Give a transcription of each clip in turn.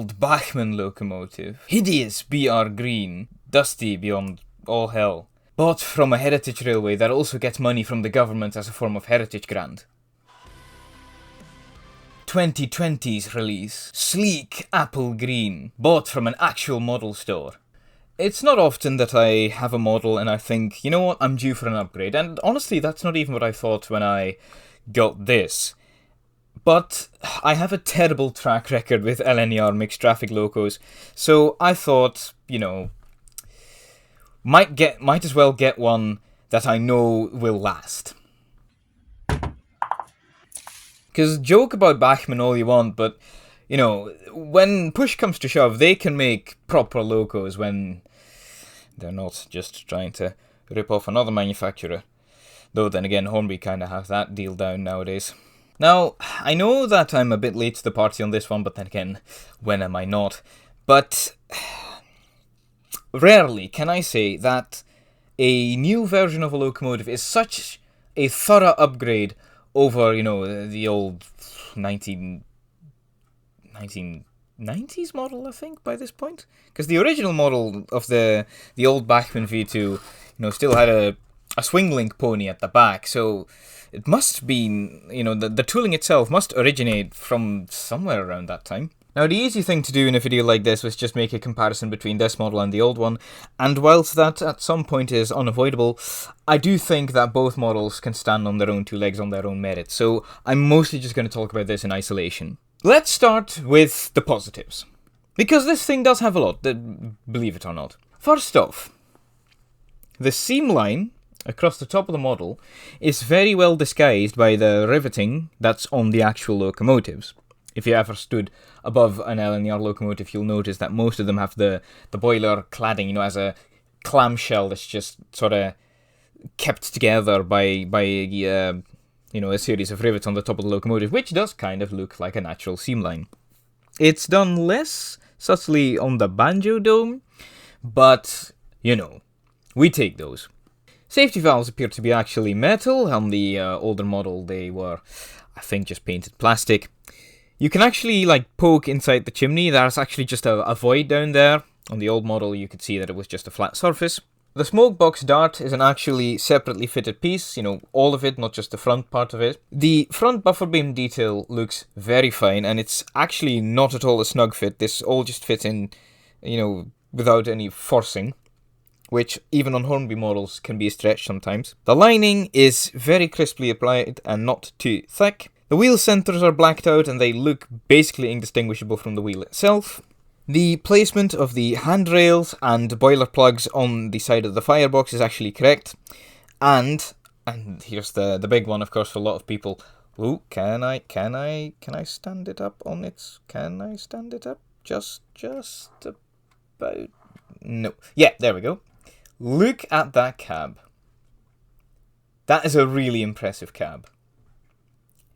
old Bachmann locomotive. Hideous BR green, dusty beyond all hell. Bought from a heritage railway that also gets money from the government as a form of heritage grant. 2020's release. Sleek apple green, bought from an actual model store. It's not often that I have a model and I think, you know what, I'm due for an upgrade. And honestly, that's not even what I thought when I got this. But I have a terrible track record with LNER mixed traffic locos, so I thought, you know, might as well get one that I know will last. Because joke about Bachmann all you want, but, you know, when push comes to shove, they can make proper locos when they're not just trying to rip off another manufacturer. Though then again, Hornby kind of has that deal down nowadays. Now, I know that I'm a bit late to the party on this one, but then again, when am I not? But rarely can I say that a new version of a locomotive is such a thorough upgrade over, you know, the old 1990s model, I think, by this point. Because the original model of the old Bachmann V2, you know, still had a swing link pony at the back, so it must be, you know, the tooling itself must originate from somewhere around that time. Now, the easy thing to do in a video like this was just make a comparison between this model and the old one, and whilst that at some point is unavoidable, I do think that both models can stand on their own two legs on their own merit, so I'm mostly just going to talk about this in isolation. Let's start with the positives, because this thing does have a lot, believe it or not. First off, the seam line across the top of the model is very well disguised by the riveting that's on the actual locomotives. If you ever stood above an LNER locomotive, you'll notice that most of them have the boiler cladding, you know, as a clamshell that's just sort of kept together by you know, a series of rivets on the top of the locomotive, which does kind of look like a natural seam line. It's done less subtly on the banjo dome, but, you know, we take those. Safety valves appear to be actually metal. On the older model, they were, I think, just painted plastic. You can actually, like, poke inside the chimney. There's actually just a void down there. On the old model, you could see that it was just a flat surface. The smoke box dart is an actually separately fitted piece, you know, all of it, not just the front part of it. The front buffer beam detail looks very fine, and it's actually not at all a snug fit. This all just fits in, you know, without any forcing, which even on Hornby models can be a stretch sometimes. The lining is very crisply applied and not too thick. The wheel centers are blacked out and they look basically indistinguishable from the wheel itself. The placement of the handrails and boiler plugs on the side of the firebox is actually correct. And here's the big one, of course, for a lot of people. Ooh, can I stand it up on its... Can I stand it up? Just about... No. Yeah, there we go. Look at that cab. That is a really impressive cab.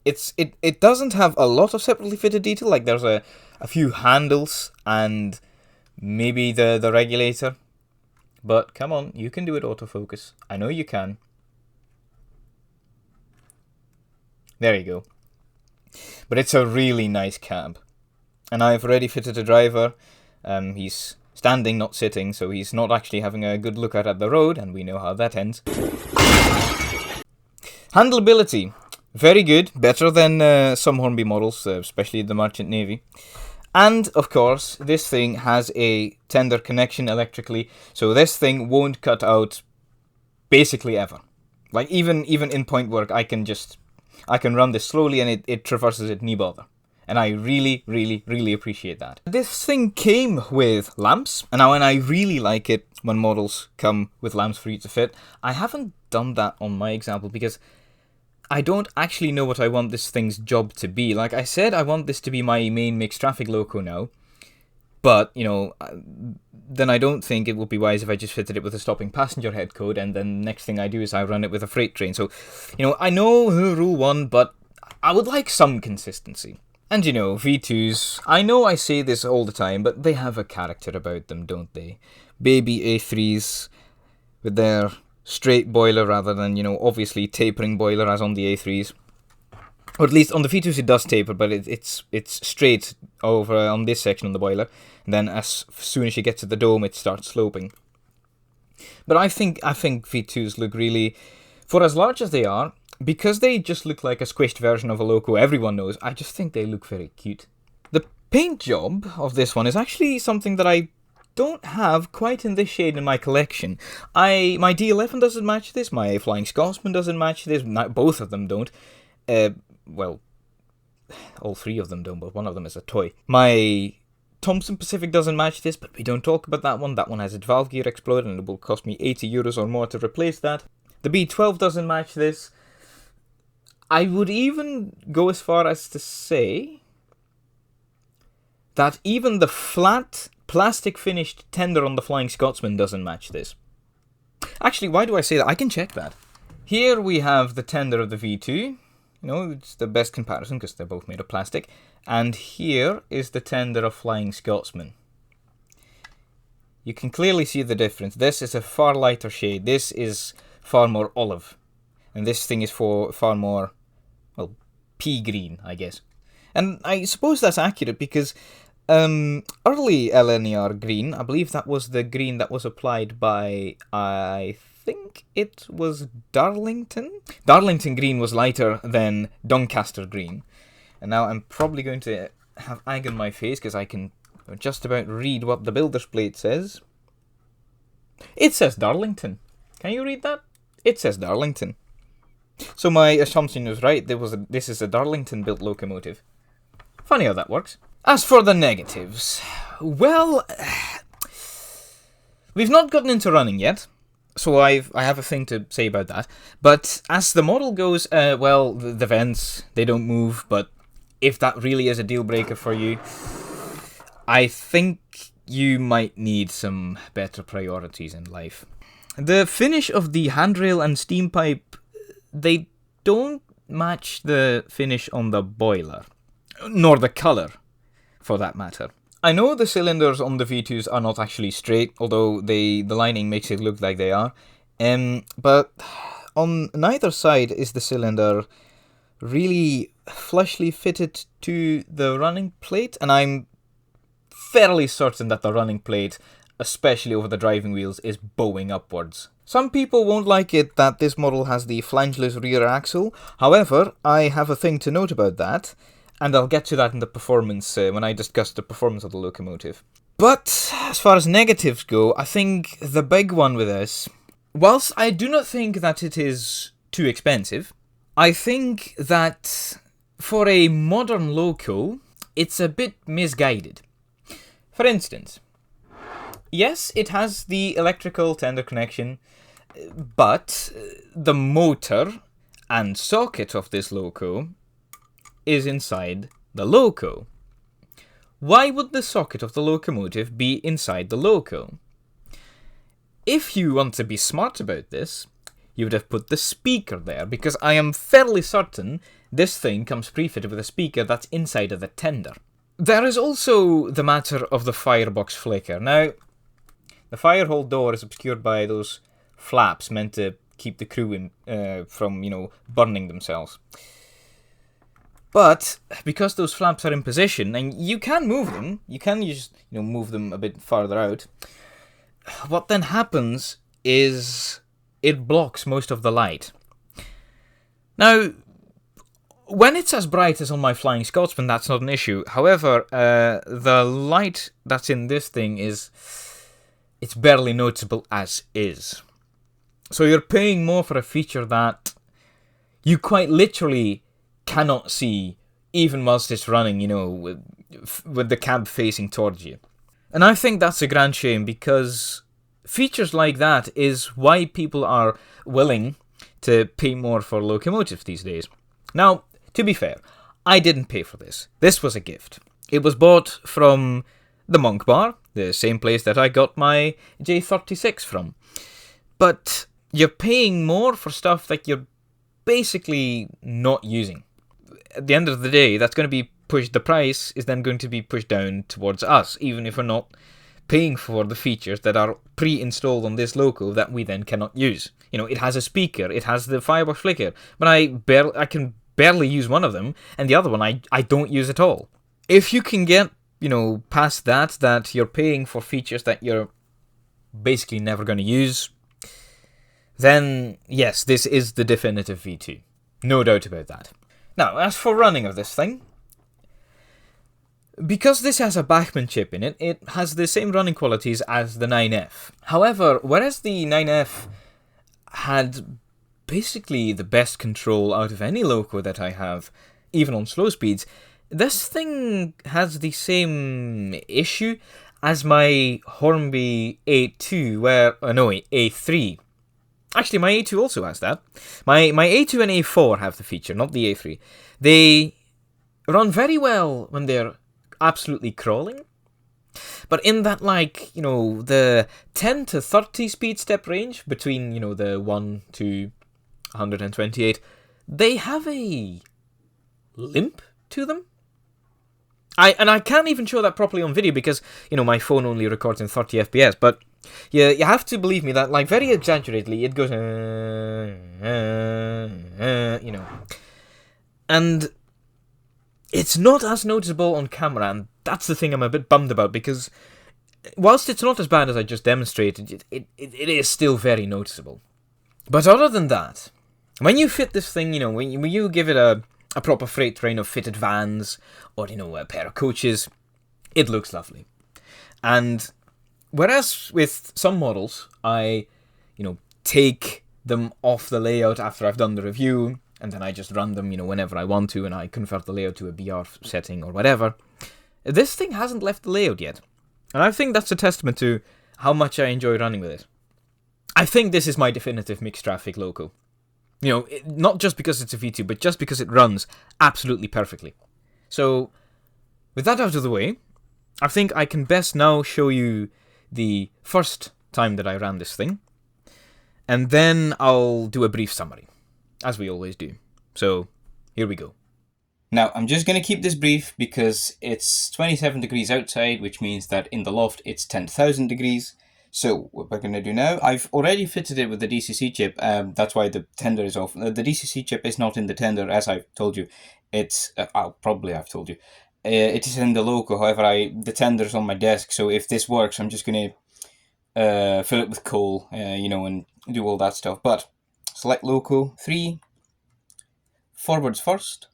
It doesn't have a lot of separately fitted detail, like there's a few handles and maybe the regulator. But come on, you can do it autofocus. I know you can. There you go. But it's a really nice cab. And I've already fitted a driver. He's standing, not sitting, so he's not actually having a good look out at the road, and we know how that ends. Handleability. Very good. Better than some Hornby models, especially the Merchant Navy. And, of course, this thing has a tender connection electrically, so this thing won't cut out basically ever. Like, even in point work, I can run this slowly and it traverses it knee bother. And I really, really, really appreciate that. This thing came with lamps, and I really like it when models come with lamps for you to fit. I haven't done that on my example because I don't actually know what I want this thing's job to be. Like I said, I want this to be my main mixed traffic loco now. But, you know, then I don't think it would be wise if I just fitted it with a stopping passenger head code, and then next thing I do is I run it with a freight train. So, you know, I know rule 1, but I would like some consistency. And, you know, V2s, I know I say this all the time, but they have a character about them, don't they? Baby A3s with their straight boiler rather than, you know, obviously tapering boiler as on the A3s. Or at least on the V2s it does taper, but it's straight over on this section on the boiler, and then as soon as you get to the dome, it starts sloping. But I think V2s look really, for as large as they are, because they just look like a squished version of a Loco everyone knows, I just think they look very cute. The paint job of this one is actually something that I don't have quite in this shade in my collection. My D11 doesn't match this, my Flying Scotsman doesn't match this, both of them don't. Well, all three of them don't, but one of them is a toy. My Thompson Pacific doesn't match this, but we don't talk about that one. That one has its valve gear exploded, and it will cost me €80 or more to replace that. The B12 doesn't match this. I would even go as far as to say that even the flat, plastic finished tender on the Flying Scotsman doesn't match this. Actually, why do I say that? I can check that. Here we have the tender of the V2. You know, it's the best comparison because they're both made of plastic. And here is the tender of Flying Scotsman. You can clearly see the difference. This is a far lighter shade. This is far more olive. And this thing is for far more, well, pea green, I guess. And I suppose that's accurate because early LNER green, I believe that was the green that was applied by, I think it was Darlington? Darlington green was lighter than Doncaster green. And now I'm probably going to have egg on my face because I can just about read what the builder's plate says. It says Darlington. Can you read that? It says Darlington. So my assumption was right. This is a Darlington built locomotive. Funny how that works. As for the negatives, well, we've not gotten into running yet. So I have a thing to say about that. But as the model goes, well, the vents, they don't move. But if that really is a deal breaker for you, I think you might need some better priorities in life. The finish of the handrail and steam pipe, they don't match the finish on the boiler. Nor the colour, for that matter. I know the cylinders on the V2s are not actually straight, although the lining makes it look like they are. But on neither side is the cylinder really flushly fitted to the running plate, and I'm fairly certain that the running plate, especially over the driving wheels, is bowing upwards. Some people won't like it that this model has the flangeless rear axle. However, I have a thing to note about that. And I'll get to that in the performance, when I discuss the performance of the locomotive. But, as far as negatives go, I think the big one with this, whilst I do not think that it is too expensive, I think that for a modern loco, it's a bit misguided. For instance, yes, it has the electrical tender connection, but the motor and socket of this loco is inside the loco. Why would the socket of the locomotive be inside the loco? If you want to be smart about this, you would have put the speaker there, because I am fairly certain this thing comes pre-fitted with a speaker that's inside of the tender. There is also the matter of the firebox flicker. Now, the firehole door is obscured by those flaps meant to keep the crew in, from, burning themselves. But because those flaps are in position, and you can move them, you can just move them a bit farther out. What then happens is it blocks most of the light. Now, when it's as bright as on my Flying Scotsman, that's not an issue. However, the light that's in this thing it's barely noticeable as is. So you're paying more for a feature that you quite literally cannot see, even whilst it's running, with the cab facing towards you. And I think that's a grand shame, because features like that is why people are willing to pay more for locomotives these days. Now, to be fair, I didn't pay for this. This was a gift. It was bought from the Monk Bar, the same place that I got my J36 from. But you're paying more for stuff that you're basically not using. At the end of the day, that's going to be pushed. The price is then going to be pushed down towards us, even if we're not paying for the features that are pre-installed on this loco that we then cannot use. It has a speaker, it has the firebox flicker, but I can barely use one of them, and the other one I don't use at all. If you can get, past that you're paying for features that you're basically never going to use, then yes, this is the definitive V2. No doubt about that. Now, as for running of this thing, because this has a Bachmann chip in it, it has the same running qualities as the 9F. However, whereas the 9F had basically the best control out of any loco that I have, even on slow speeds, this thing has the same issue as my Hornby A2, A3. Actually, my A2 also has that. My A2 and A4 have the feature, not the A3. They run very well when they're absolutely crawling, but in that, the 10 to 30 speed step range between, the 1 to 128, they have a limp to them. I can't even show that properly on video because, my phone only records in 30 FPS, but you have to believe me that, very exaggeratedly, it goes, and it's not as noticeable on camera, and that's the thing I'm a bit bummed about, because whilst it's not as bad as I just demonstrated, it is still very noticeable. But other than that, when you fit this thing, when you give it a proper freight train of fitted vans, or, a pair of coaches, it looks lovely. And whereas with some models, I, take them off the layout after I've done the review, and then I just run them, whenever I want to, and I convert the layout to a BR setting or whatever, this thing hasn't left the layout yet. And I think that's a testament to how much I enjoy running with it. I think this is my definitive mixed traffic loco. Not just because it's a V2, but just because it runs absolutely perfectly. So, with that out of the way, I think I can best now show you the first time that I ran this thing, and then I'll do a brief summary, as we always do. So, here we go. Now, I'm just going to keep this brief because it's 27 degrees outside, which means that in the loft it's 10,000 degrees. So, what we're going to do now, I've already fitted it with the DCC chip, that's why the tender is off. The DCC chip is not in the tender, as I've told you. It's, I've told you. It is in the loco, however, the tender's on my desk, so if this works, I'm just going to fill it with coal, and do all that stuff. But, select loco, 3, forwards first.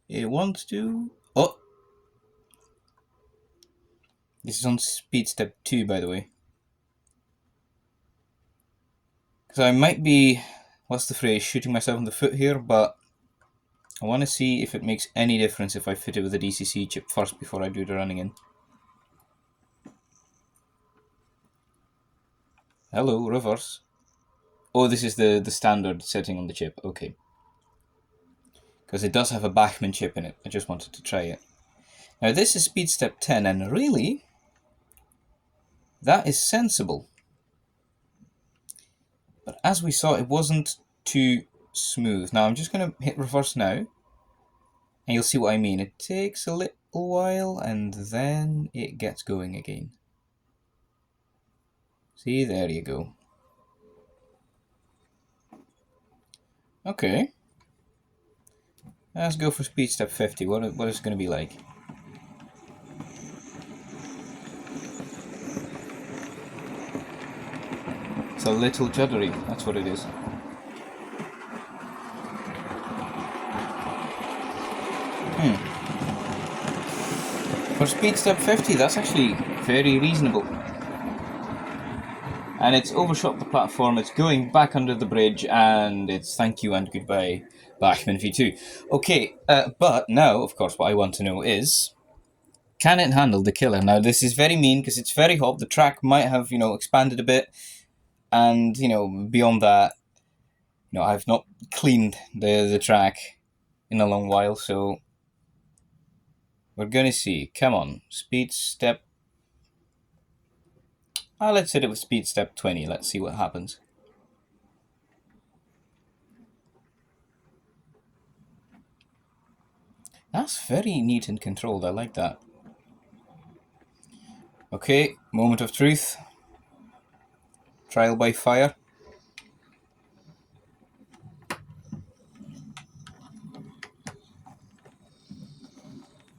It wants to... Oh! This is on speed step 2, by the way. Because I might be, what's the phrase, shooting myself in the foot here, but I want to see if it makes any difference if I fit it with a DCC chip first before I do the running in. Hello, reverse. Oh, this is the standard setting on the chip, okay. Because it does have a Bachmann chip in it, I just wanted to try it. Now this is speed step 10, and really, that is sensible. But as we saw, it wasn't too smooth. Now I'm just going to hit reverse now, and you'll see what I mean. It takes a little while, and then it gets going again. See, there you go. Okay. Let's go for speed step 50. What is it going to be like? It's a little juddery, that's what it is. For speed step 50, that's actually very reasonable. And it's overshot the platform, it's going back under the bridge, and it's thank you and goodbye, Bachmann V2. Okay, but now, of course, what I want to know is, can it handle the killer? Now, this is very mean, because it's very hot, the track might have, expanded a bit, and, beyond that, I've not cleaned the track in a long while, so we're going to see. Come on, speed step. Let's hit it with speed step 20. Let's see what happens. That's very neat and controlled. I like that. Okay, moment of truth. Trial by fire.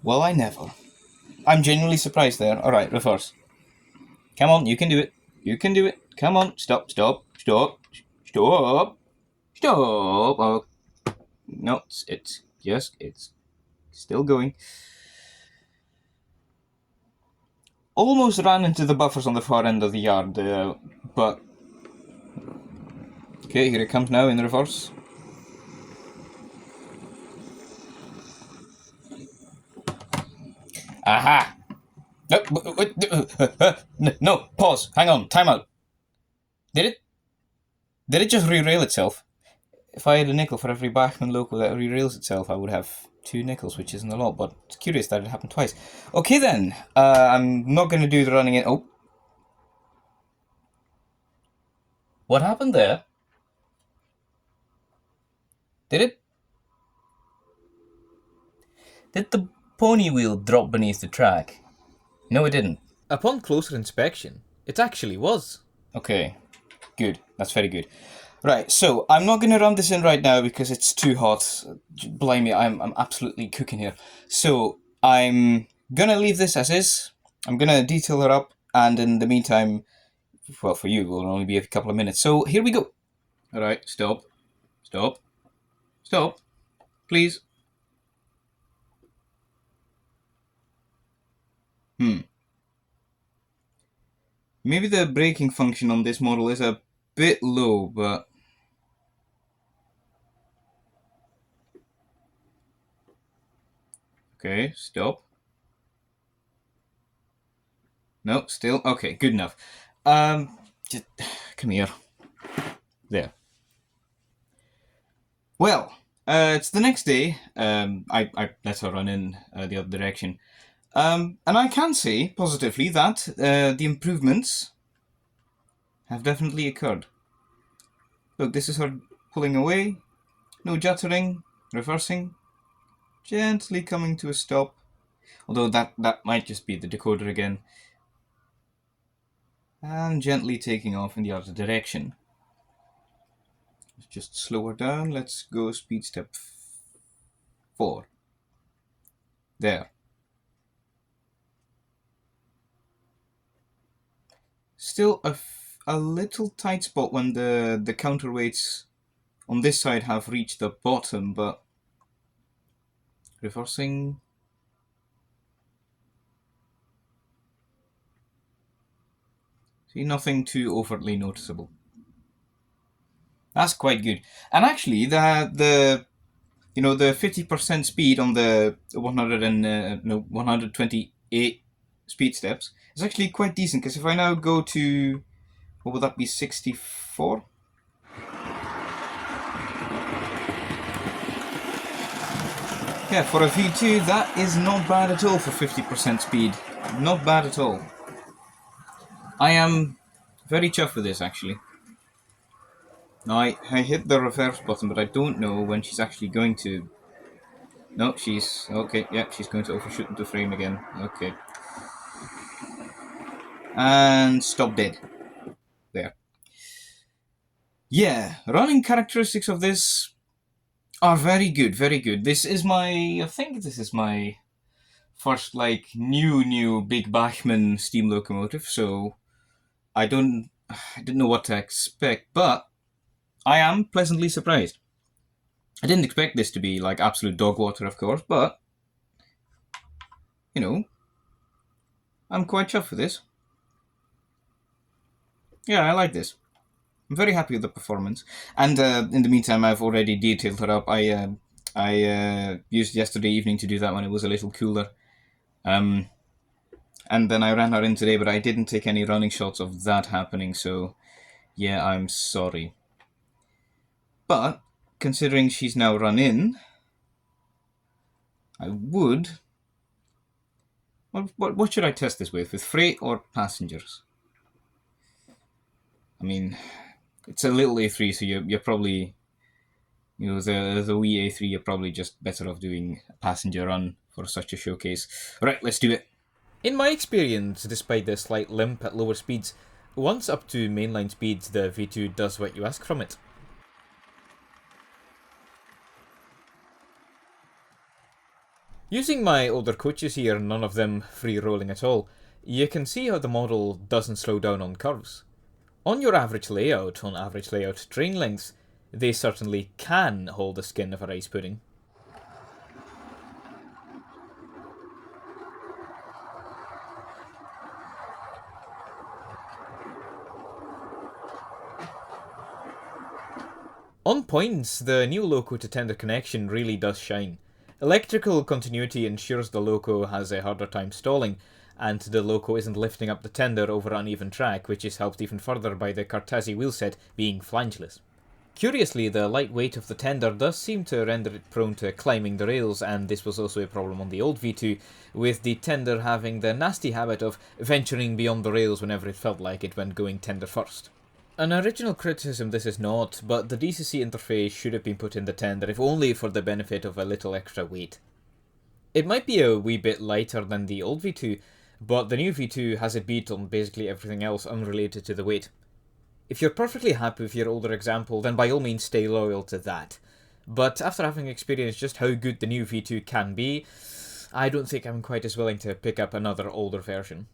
Well, I never. I'm genuinely surprised there. Alright, reverse. Come on, you can do it. You can do it. Come on. Stop, stop, stop, stop, stop. Oh, no, it's still going. Almost ran into the buffers on the far end of the yard, but... Okay, here it comes now in reverse. Aha! No, pause. Hang on. Time out. Did it just re-rail itself? If I had a nickel for every Bachmann loco that re-rails itself, I would have 2 nickels, which isn't a lot, but it's curious that it happened twice. Okay then, I'm not going to do the running in... Oh. What happened there? Did the pony wheel drop beneath the track? No, it didn't. Upon closer inspection, it actually was. Okay, good. That's very good. Right, so I'm not going to run this in right now because it's too hot. Blimey, I'm absolutely cooking here. So I'm going to leave this as is. I'm going to detail her up, and in the meantime, well, for you, it will only be a couple of minutes. So here we go. Alright, stop. Stop. Stop. Please. Maybe the braking function on this model is a bit low, but... Okay, stop. No, still. Okay, good enough. Just, come here. There. Well, it's the next day. I let her run in the other direction. And I can say, positively, that the improvements have definitely occurred. Look, this is her pulling away. No juttering, reversing. Gently coming to a stop. Although that might just be the decoder again. And gently taking off in the other direction. Let's just slow her down. Let's go speed step 4. There. Still a little tight spot when the counterweights on this side have reached the bottom, but reversing. See, nothing too overtly noticeable. That's quite good. And actually, the 50% speed on the 128 speed steps is actually quite decent, because if I now go to, what would that be, 64? Yeah, for a V2, that is not bad at all for 50% speed. Not bad at all. I am very chuffed with this, actually. Now, I hit the reverse button, but I don't know when she's actually going to... No, she's... Okay, yeah, she's going to overshoot into frame again. Okay. And stop dead. There. Yeah, running characteristics of this are very good, very good. This is I think this is my first, new big Bachmann steam locomotive, so I didn't know what to expect, but I am pleasantly surprised. I didn't expect this to be absolute dog water, of course, but I'm quite chuffed with this. Yeah, I like this. I'm very happy with the performance. And in the meantime, I've already detailed her up. I used yesterday evening to do that when it was a little cooler. And then I ran her in today, but I didn't take any running shots of that happening, so yeah, I'm sorry. But, considering she's now run in, I would... What should I test this with freight or passengers? I mean, it's a little A3, so you're probably... the wee A3, you're probably just better off doing a passenger run for such a showcase. Right, let's do it. In my experience, despite the slight limp at lower speeds, Once up to mainline speeds, the V2 does what you ask from it. Using my older coaches here, none of them free-rolling at all, you can see how the model doesn't slow down on curves. On your average layout, on average layout train lengths, they certainly can hold the skin of a rice pudding. On points, the new loco to tender connection really does shine. Electrical continuity ensures the loco has a harder time stalling, and the loco isn't lifting up the tender over uneven track, which is helped even further by the Cartazzi wheelset being flangeless. Curiously, the light weight of the tender does seem to render it prone to climbing the rails, and this was also a problem on the old V2, with the tender having the nasty habit of venturing beyond the rails whenever it felt like it when going tender first. An original criticism this is not, but the DCC interface should have been put in the tender if only for the benefit of a little extra weight. It might be a wee bit lighter than the old V2, but the new V2 has a beat on basically everything else unrelated to the weight. If you're perfectly happy with your older example, then by all means stay loyal to that. But after having experienced just how good the new V2 can be, I don't think I'm quite as willing to pick up another older version.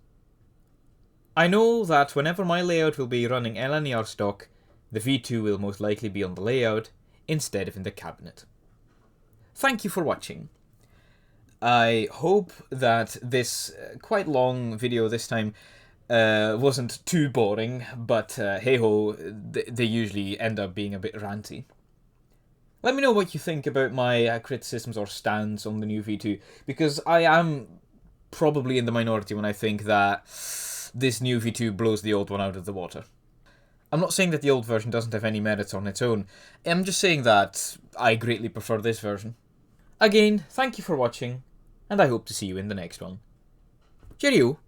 I know that whenever my layout will be running LNER stock, the V2 will most likely be on the layout instead of in the cabinet. Thank you for watching. I hope that this quite long video this time wasn't too boring, but hey ho, they usually end up being a bit ranty. Let me know what you think about my criticisms or stance on the new V2, because I am probably in the minority when I think that this new V2 blows the old one out of the water. I'm not saying that the old version doesn't have any merits on its own, I'm just saying that I greatly prefer this version. Again, thank you for watching, and I hope to see you in the next one. Cheerio!